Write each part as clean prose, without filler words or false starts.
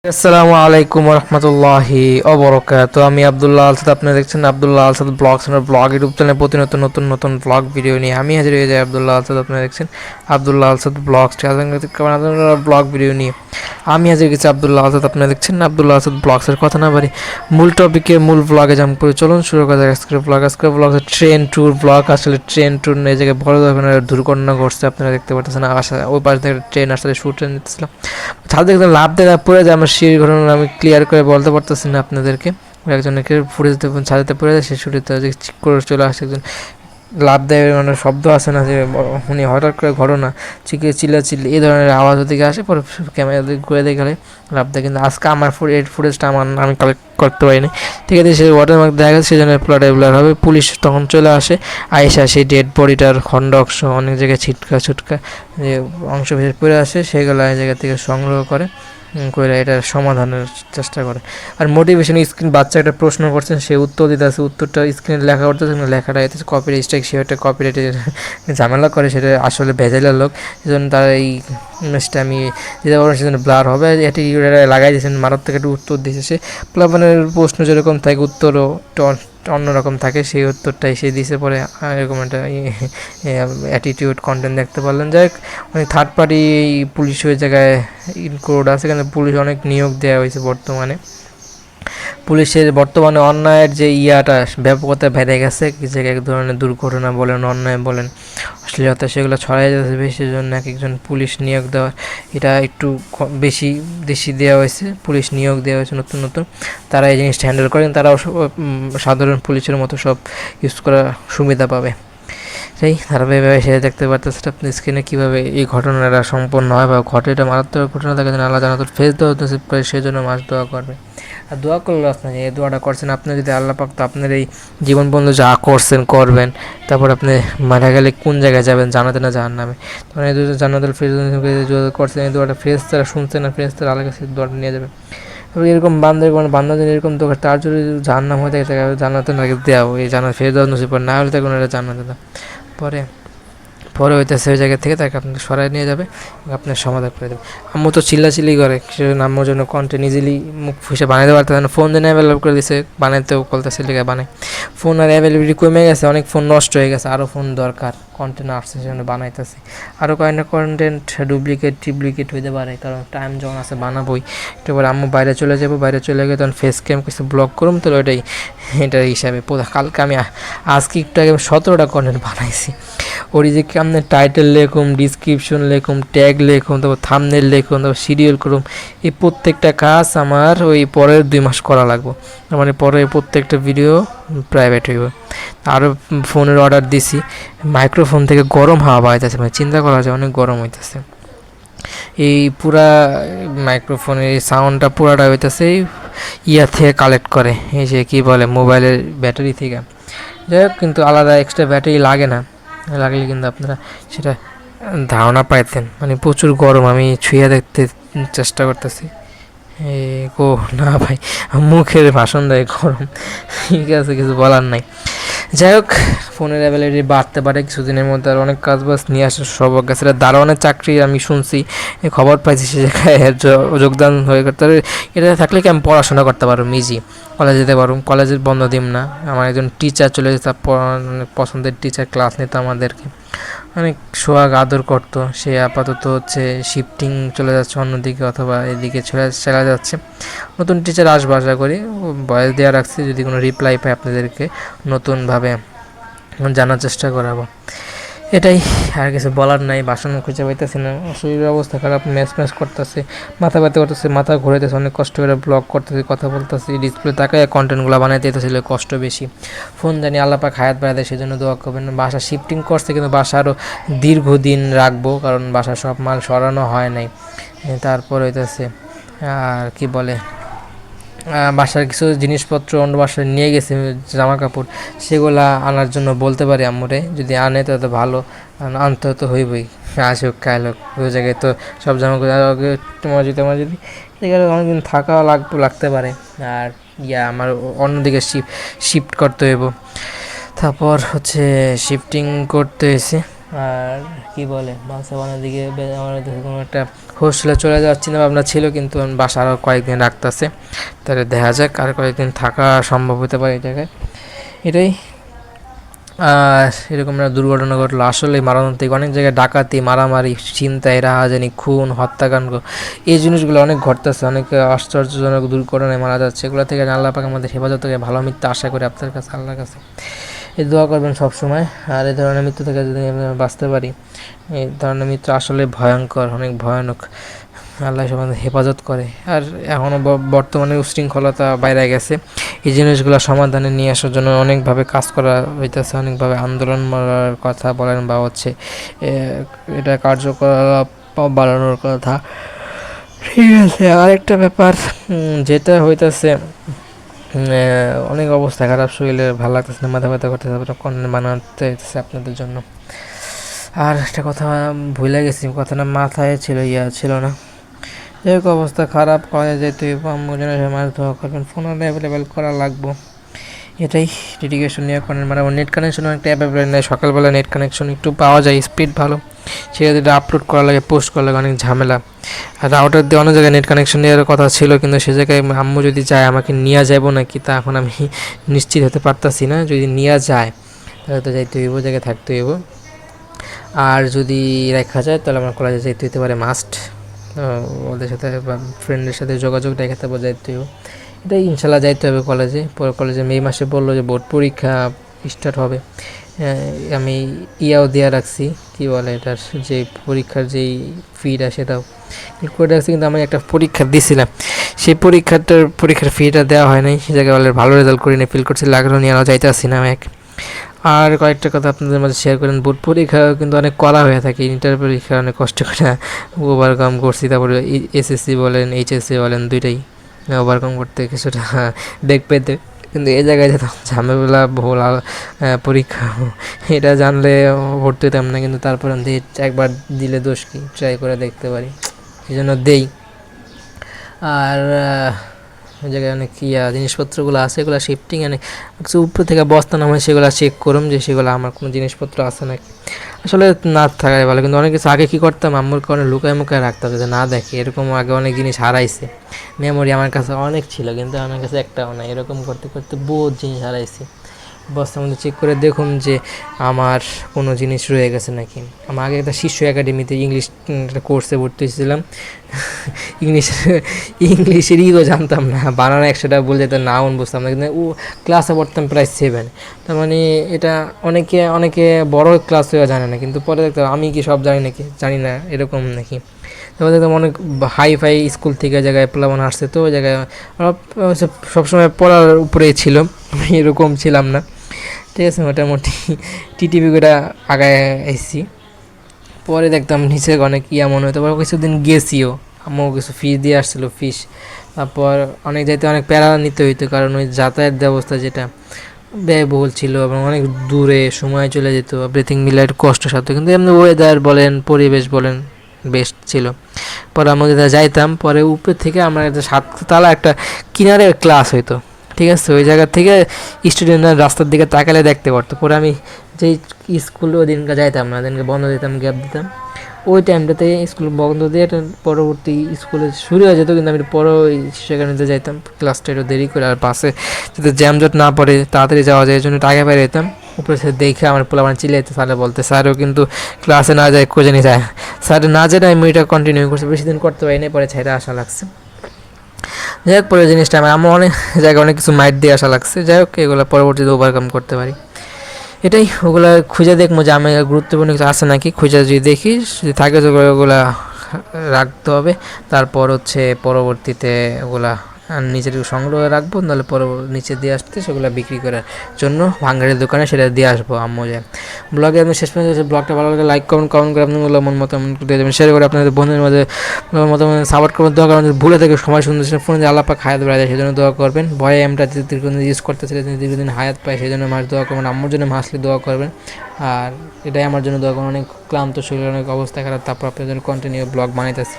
আসসালামু আলাইকুম রহমতুল্লাহি অবরকাত। আমি আব্দুল্লাহ আলসাদ, আপনারা দেখছেন আব্দুল্লাহ আলসাদ ব্লগস। আমার ব্লগ ইউটিউব চ্যানেলে প্রতিনিয়ত নতুন নতুন ব্লগ ভিডিও নিয়ে আমি হাজির হয়ে যাই। আব্দুল্লাহ আলসাদ, আপনারা দেখছেন আব্দুল্লাহ আলসাদ ব্লগস ব্লগ ভিডিও নিয়ে আমি হাজির গেছি আব্দুল্লাহ আলসাদ, আপনারা দেখছেন আব্দুল্লাহ আলসাদ ব্লগসের। কথা না বাড়ি মূল টপিকে, মূল ব্লগে জাম্প করে চলুন শুরু করা যাক আজকের ব্লগ। আজকের ব্লগ ট্রেন ট্যুর ব্লগ। আসলে ট্রেন ট্যুর এই জায়গায় বড় ধরনের দুর্ঘটনা ঘটছে, আপনারা দেখতে পাচ্ছেন। ওই পাশ থেকে ট্রেন আসলে শুটে নিতেছিলাম, ছাদ দেখতে লাভ দেখা পড়ে যায়। আমার সেই ঘটনা আমি ক্লিয়ার করে বলতে পারতেছি না আপনাদেরকে। একজনকে ফুটেজ দেবেন, ছাদেতে পড়ে যায়, সে ছুটিতে চিক করে চলে আসে একজন, লাভ দেয়, মানে শব্দ আসে না যে উনি হঠাৎ করে ঘটনা চিল্লাচিল্লি এই ধরনের আওয়াজ ওদিকে আসে, পরে ক্যামেরা দিকে ঘুরে দেখে লাভ দেয়। কিন্তু আজকে আমার এই ফুটেজটা আমি কালেক্ট করতে পারিনি, ঠিক আছে। সে ওয়াটারমার্ক দেখা গেছে, সেই জন্য প্লট রেগুলার হবে। পুলিশ তখন চলে আসে, আয়েশা সেই ডেড বডিটার খণ্ড অংশ অনেক জায়গায় ছিটকা যে অংশ ভেসে পড়ে আসে, সেগুলো এই জায়গা থেকে সংগ্রহ করে করে এটার সমাধানের চেষ্টা করে। আর মোটিভেশন স্ক্রিন, বাচ্চা একটা প্রশ্ন করছেন, সে উত্তর দিতে আছে, উত্তরটা স্ক্রিনে লেখা করতেছে না, লেখাটা এতে কপিরাইট স্ট্রাইক, সে একটা কপিরাইটের ঝামেলা করে, সেটা আসলে ভেজালের লোক। সেজন্য তার এই ইমেজটা আমি যেটা বলেন সেজন্য ব্লার হবে, এটি লাগাই দিয়েছেন, মারাত্মক একটা উত্তর দিয়েছে সে। প্লাবনের প্রশ্ন যেরকম থাকে, উত্তরও অন্যরকম থাকে, সেই উত্তরটাই সে দিয়েছে। পরে এরকম একটা অ্যাটিটিউড কন্টেন্ট দেখতে পারলেন। যাই হোক, অনেক থার্ড পার্টি পুলিশ ওই জায়গায় ইনক্লুড আছে, এখানে পুলিশ অনেক নিয়োগ দেওয়া হয়েছে বর্তমানে। পুলিশের বর্তমানে অন্যায়ের যে ব্যাপকতা বেড়ে গেছে, কিছু এক ধরনের দুর্ঘটনা বলেন, অন্যায় বলেন, অশ্লীলতা, সেগুলো ছড়াই যাচ্ছে বেশি, জন্য এক একজন পুলিশ নিয়োগ দেওয়া, এটা একটু বেশি দেওয়া হয়েছে। পুলিশ নিয়োগ দেওয়া হয়েছে নতুন নতুন, তারা এই জিনিসটা হ্যান্ডেল করেন, তারাও সাধারণ পুলিশের মতো সব ইউজ করার সুবিধা পাবে। সেই ধারাবাহিকভাবে সে দেখতে পারতেছে আপনি স্ক্রিনে কীভাবে এই ঘটনাটা সম্পন্ন হয় বা ঘটে। এটা মারাত্মক ঘটনা থাকে, যেন আল্লাহ জানাতুল ফেস দেওয়া হতেছে, সেই জন্য মাস দোয়া করবে। আর দোয়া করলে আপনার এই দোয়াটা করছেন আপনি, যদি আল্লাহ পাক তো আপনার এই জীবন বন্ধু যা করছেন করবেন, তারপর আপনি মারা গেলে কোন জায়গায় যাবেন, জানাতে না জাহান্নামে, তখন এই দুটো জান্নাতুল ফেস করছেন, এই দোয়াটা ফেস তারা শুনছেন না, ফেস তারা আল্লাহ কাছে দোয়াটা নিয়ে যাবে। এরকম বান্দাদের এরকম দোকান, তার যদি জাহান্নাম হয়ে থাকে তাকে জান্নাতে না দেওয়া, এই জান্নাত ফেস দেওয়া নসিব না হলে তাকে ওনারা জান্নাতে দাও। পরে পরে হইতেছে ওই জায়গা থেকে তাকে আপনাকে সরাই নিয়ে যাবে, আপনার সমাধান করে দেবে। আম্মু তো চিল্লাচিল্লি করে, সেজন্য আম্মুর জন্য কন্টেন্ট ইজিলি মুখ ফুসে বানাতে পারতেছে না, ফোন দিনে অ্যাভেলেবল করে দিছে, বানাইতেও বলতেছে লিখে বানায়। ফোন আর অ্যাভেলেবিলিটি কমে গেছে, অনেক ফোন নষ্ট হয়ে গেছে, আরও ফোন দরকার, কন্টেন্ট আসছে সেজন্য বানাইতেছে। আরও কয়েকটা কন্টেন্ট ডুপ্লিকেট হইতে পারে, কারণ টাইম যখন আছে বানাবোই। একটু পরে আম্মু বাইরে চলে যাবো, বাইরে চলে গিয়ে তখন ফেস ক্যাম কিছু ব্লগ করুম, তো এটার হিসাবে কালকে আমি আজকে একটু আগে 17টা কন্টেন্ট বানাইছি। ওর যে আপনার টাইটেল লেখুম, ডিসক্রিপশন লেখুম, ট্যাগ লেখুম, তারপর থাম্বনেল লেখুম, তারপর শিডিউল করুম, এই প্রত্যেকটা কাজ আমার ওই পরের 2 মাস করা লাগবে। মানে পরে প্রত্যেকটা ভিডিও প্রাইভেট হইব। আরও ফোনের অর্ডার দিছি, মাইক্রোফোন থেকে গরম হাওয়া বাইতেছে, মানে চিন্তা করা যায় অনেক গরম হইতেছে। এই পুরা মাইক্রোফোনের এই সাউন্ডটা পুরাটা হইতেছে থেকে কালেক্ট করে, এই যে কী বলে মোবাইলের ব্যাটারি থেকে। যাই হোক, কিন্তু আলাদা এক্সট্রা ব্যাটারি লাগে না, লাগলে কিন্তু আপনারা সেটা ধারণা পাইতেন। মানে প্রচুর গরম, আমি ছুঁয়ে দেখতে চেষ্টা করতেছি। গো না ভাই, মুখের ভাষণ দেয় গরম, ঠিক আছে, কিছু বলার নাই। যাই হোক, ফোনের অ্যাভেলেবিলিটি বাড়তে পারে কিছুদিনের মধ্যে, আর অনেক কাজ বাজ নিয়ে আসার সৌভাগ্য আছে। দারোয়ানের চাকরি আমি শুনছি, খবর পাইছি, সে জায়গায় যোগদান হয়ে করতে পারে। এটা থাকলে কি আমি পড়াশোনা করতে পারবো, ইজি কলেজ যেতে পারবো, কলেজের বন্ধ দিম না। আমার একজন টিচার চলে যেত, পছন্দের টিচার ক্লাস নিত আমাদেরকে, অনেক সোহাগ আদর করতো। সে আপাতত শিফটিং চলে যাচ্ছে অন্যদিকে, অথবা এদিকে চলে যাচ্ছে। নতুন টিচার আসবো আশা করি, বয়স দেওয়া রাখছি, যদি কোনো রিপ্লাই পাই আপনাদেরকে নতুনভাবে জানার চেষ্টা করাবো। এটাই, আর কিছু বলার নাই। বাসন খুঁজে পাইতেছি না, শরীরের অবস্থা খারাপ, ম্যাচ করতেছে, মাথা ব্যথা করতেছে, মাথা ঘুরাইতেছে, অনেক কষ্ট করে ব্লগ করতেছি, কথা বলতেছি, ডিসপ্লে তাকায় কন্টেন্টগুলো বানাইতে দিতেছিল, কষ্ট বেশি। ফোন জানি আল্লাহ পাক হায়াত বাড়ায় দেয়, সেজন্য দোয়া করবেন। বাসা শিফটিং করছে, কিন্তু বাসা আরও দীর্ঘদিন রাখবো, কারণ বাসার সব মাল সরানো হয় নাই। তারপর হইতেছে আর কি বলে, বাসার কিছু জিনিসপত্র অন্য বাসায় নিয়ে গেছে, জামা কাপড়, সেগুলা আনার জন্য বলতে পারি আম্মুরে, যদি আনে তো ভালো, আনতে তো হইবই, আসুক কাল হোক। ওই জায়গায় তো সব জামা কাপড় যদি এখানে অনেকদিন থাকা লাগতে পারে। আর আমার অন্যদিকে শিফট করতে হইব, তারপর শিফটিং করতে হয়েছে। আর কি বলে, বাসাবানার দিকে আমার কোনো একটা হোস্টেলে চলে যাওয়ার চিন্তা ভাবনা ছিল, কিন্তু বাসা আরও কয়েকদিন রাখতেছে, তাহলে দেখা যাক আর কয়েকদিন থাকা সম্ভব হতে পারে এই জায়গায়। এটাই। আর এরকম একটা দুর্ঘটনা ঘটলো, আসলে মারাত্মক। অনেক জায়গায় ডাকাতি, মারামারি, ছিনতাই, রাহাজানি, খুন, হত্যাকাণ্ড, এই জিনিসগুলো অনেক ঘটতেছে। অনেক আশ্চর্যজনক দুর্ঘটনায় মারা যাচ্ছে। এগুলো থেকে আল্লাহ পাক আমাদের হেফাজত থেকে ভালো মৃত্যু আশা করি আপনার কাছে, আল্লাহর কাছে এই দোয়া করবেন সব সময়। আর এই ধরনের মৃত্যু থেকে যদি আমরা বাঁচতে পারি, এই ধরনের মৃত্যু আসলে ভয়ঙ্কর, অনেক ভয়ানক। আল্লাহ সবাই হেফাজত করে। আর এখনও বর্তমানে উশৃঙ্খলতা বাইরে গেছে, এই জিনিসগুলো সমাধানে নিয়ে আসার জন্য অনেকভাবে কাজ করা হইতেছে, অনেকভাবে আন্দোলন করার কথা বলেন বা হচ্ছে এটা কার্যকলাপ বাড়ানোর কথা। ঠিক আছে, আরেকটা ব্যাপার যেটা হইতেছে, অনেক অবস্থা খারাপ, শরীরে ভালো লাগতেছে না, মাথা ব্যথা করতেছে, কন্টেন্ট বানাতে হইতেছে আপনাদের জন্য। আর একটা কথা ভুলে গেছি, কথাটা মাথায় ছিল, ছিল না। যাই হোক, অবস্থা খারাপ, কলেজে যেতে মাছ ধোয়া করবেন, ফোন অ্যাভেলেবেল করা লাগবো। এটাই ডেডিকেশন নিয়ে করেন। মানে আমার নেট কানেকশন একটা অ্যাভেলেবেল নেই, সকালবেলা নেট কানেকশন একটু পাওয়া যায়, স্পিড ভালো, সেটা যেটা আপলোড করা লাগে, পোস্ট করা লাগে, অনেক ঝামেলা। আর রাউটার দিয়ে অন্য জায়গায় নেট কানেকশন নেওয়ার কথা ছিল, কিন্তু সে জায়গায় আম্মু যদি যায় আমাকে নিয়ে যাবো নাকি তা এখন আমি নিশ্চিত হতে পারতাছি না। যদি নিয়ে যায় তাহলে তো যাইতে হইব, জায়গায় থাকতে হইব। আর যদি রেখা যায় তাহলে আমার কলেজে যাইতে হইতে পারে মাস্ট, ওদের সাথে বা ফ্রেন্ডের সাথে যোগাযোগ রেখাতে যাইতে হইব। এটাই ইনশাল্লাহ যাইতে হবে কলেজে। পরে কলেজে মে মাসে বললো যে বোর্ড পরীক্ষা স্টার্ট হবে। আমি ইয়াও দেওয়া রাখছি, কী বলে এটার যে পরীক্ষার যেই ফিটা সেটাও করে রাখছি, কিন্তু আমি একটা পরীক্ষা দিয়েছিলাম, সেই পরীক্ষার ফিটা দেওয়া হয় নাই। সে জায়গায় বলে ভালো রেজাল্ট করি না, ফিল করছি, লাগলো নিয়ে আরও যাইতে আসি না এক। আর কয়েকটা কথা আপনাদের মাঝে শেয়ার করেন। বোর্ড পরীক্ষা কিন্তু অনেক করা হয়ে থাকে, ইন্টার পরীক্ষা অনেক কষ্ট করে ওভারকাম করছি। তারপরে এসএসসি বলেন, এইচএসসি বলেন, দুইটাই ওভারকাম করতে কিছুটা বেগ পেতে, কিন্তু এই জায়গায় যেতাম ঝামেলা বহুল পরীক্ষা, এটা জানলে ভর্তি হতাম না। কিন্তু তারপরে একবার দিলে দোষ কি, ট্রাই করে দেখতে পারি, এই জন্য দেই। আর ওই জায়গায় অনেক জিনিসপত্রগুলো আছে, এগুলো শিফটিং এনে কিছু উপর থেকে বস্তা নামায়, সেগুলো চেক করুম যে সেগুলো আমার কোনো জিনিসপত্র আছে নাকি। আসলে না থাকাই ভালো, কিন্তু অনেক কিছু আগে কী করতাম, আম্মুর কারণে লুকায় মুকায় রাখতাম যাতে না দেখে। এরকম আগে অনেক জিনিস হারাইছে, মেমোরি আমার কাছে অনেক ছিল কিন্তু আমার কাছে একটাও না। এরকম করতে করতে বহুত জিনিস হারাইছি। বস্তার মধ্যে চেক করে দেখুন যে আমার কোনো জিনিস রয়ে গেছে নাকি। আমার আগে একটা শিশু একাডেমিতে ইংলিশ একটা কোর্সে ভর্তি হয়েছিলাম, ইংলিশের ইও জানতাম না, বানানো 100টা বলে যেত, নাউন বুঝতাম না, কিন্তু ও ক্লাসে পড়তাম প্রায় 7। তার মানে এটা অনেকে বড় ক্লাস হয়ে জানে না, কিন্তু পরে দেখতাম আমি কি সব জানি নাকি, জানি না এরকম নাকি। তারপর দেখতাম অনেক হাই ফাই স্কুল থেকে জায়গায় পোলাপান আসছে, তো ওই জায়গায় সবসময় পড়ার উপরেই ছিল, আমি এরকম ছিলাম না। ঠিক আছে, মোটামুটি টিটিভি করে আগায় এসেছি। পরে দেখতাম নিচে অনেক মনে হতো, কিছুদিন গেছিও, আম্মু কিছু ফিস দিয়ে আসছিলো, ফিস। তারপর অনেক যাইতে অনেক প্যারা নিতে হইতো, কারণ ওই যাতায়াত ব্যবস্থা যেটা ব্যয়বহুল ছিল এবং অনেক দূরে সময় চলে যেত, এভরিথিং মিলে একটু কষ্ট সাথে। কিন্তু এমনি ওয়েদার বলেন, পরিবেশ বলেন, বেস্ট ছিল। পরে আমরা যেটা যাইতাম, পরে উপর থেকে আমরা একটা 7তলা একটা কিনারে ক্লাস হইতো, ঠিক আছে, ওই জায়গা থেকে স্টুডেন্টরা রাস্তার দিকে তাকালে দেখতে পারতো। পরে আমি যেই স্কুলে ওই দিনকে যাইতাম না, দিনকে বন্ধ দিতাম, গ্যাপ দিতাম, ওই টাইমটাতে স্কুল বন্ধ দিয়ে পরবর্তী স্কুলে শুরু হয়ে যেত, কিন্তু আমি পরে সেখানে যাইতাম ক্লাসটা একটু দেরি করে। আর বাসে যাতে জ্যামজট না পড়ে, তাড়াতাড়ি যাওয়া যায়, এই জন্য আগে বাইরে যেতাম। উপরে সে দেখে আমার পোলাপান চিল্লাইতে, স্যারে বলতে, স্যারও কিন্তু ক্লাসে না যায়, খোঁজে নিয়ে যায়। স্যার না যেটা আমি এটা কন্টিনিউ করছি, বেশি দিন করতে পারিনি, পরে ছেড়ে আসা লাগছে। যাই হোক, পরে জিনিসটা আমার অনেক জায়গায় অনেক কিছু মাইট দিয়ে আসা লাগছে। যাই হোক, এগুলো পরবর্তীতে ওভারকাম করতে পারি। এটাই, ওগুলো খুঁজে দেখবো যে আমি গুরুত্বপূর্ণ কিছু আছে নাকি, খুঁজে যদি দেখি, যদি থাকে ওগুলা রাখতে হবে। তারপর হচ্ছে পরবর্তীতে ওগুলা নিজের সংগ্রহে রাখবো, নাহলে নিচে দিয়ে আসতে সেগুলো বিক্রি করার জন্য ভাঙ্গারের দোকানে সেটা দিয়ে আসবো আম্মু যায়। ব্লগে আপনি শেষ পর্যন্ত ব্লগটা ভালো লাগে লাইক কমেন্ট করে আপনার মন মতামত দিয়ে দেবেন, শেয়ার করে আপনাদের বন্ধুদের মধ্যে মতামত সাপোর্ট করবেন। দোয়া করেন ভুলে থেকে সময় সুন্দর ফোনে যে আল্লাহ পাক হায়াত বেড়া যায়, সেজন্য দোয়া করবেন। ভয়ে এমটা দীর্ঘদিন ইউজ করতেছিলেন, দীর্ঘদিন হায়াত পায়, সেই জন্য মাস দোয়া করবেন। আম্মুর জন্য মাসলি দোয়া করবেন। আর এটাই আমার জন্য দোয়া করবেন। অনেক ক্লান্ত শরীর, অনেক অবস্থা খারাপ, তারপর আপনার জন্য কন্টিনিউ ব্লগ বানাইতেছি,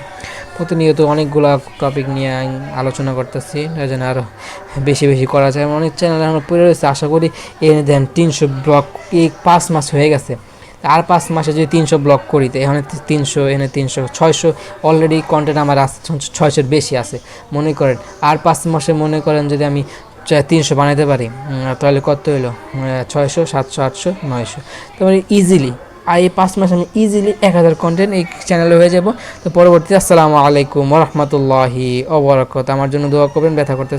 প্রতিনিয়ত অনেকগুলো টপিক নিয়ে আলোচনা করতেছি, এই জন্য আরও বেশি বেশি করা যায়। অনেক চ্যানেল আমরা পড়ে রয়েছে, আশা করি এনে দেন 300 ব্লগ, এই 5 মাস হয়ে গেছে, আর 5 মাসে যদি 300 ব্লগ করি, তো এখানে 300, এখানে 300, 600 অলরেডি কন্টেন্ট আমার 600-এর বেশি আছে মনে করেন। আর 5 মাসে মনে করেন যদি আমি 300 বানাইতে পারি, তাহলে কত হলো? 600, 700, 800, 900। তারপরে ইজিলি আর এই 5 মাসে আমি ইজিলি 1000 কন্টেন্ট এই চ্যানেলে হয়ে যাব। তো পরবর্তীতে আসসালামু আলাইকুম ওয়া রাহমাতুল্লাহি ওয়া বারাকাতুহু। আমার জন্য দোয়া করবেন, ব্যথা করতে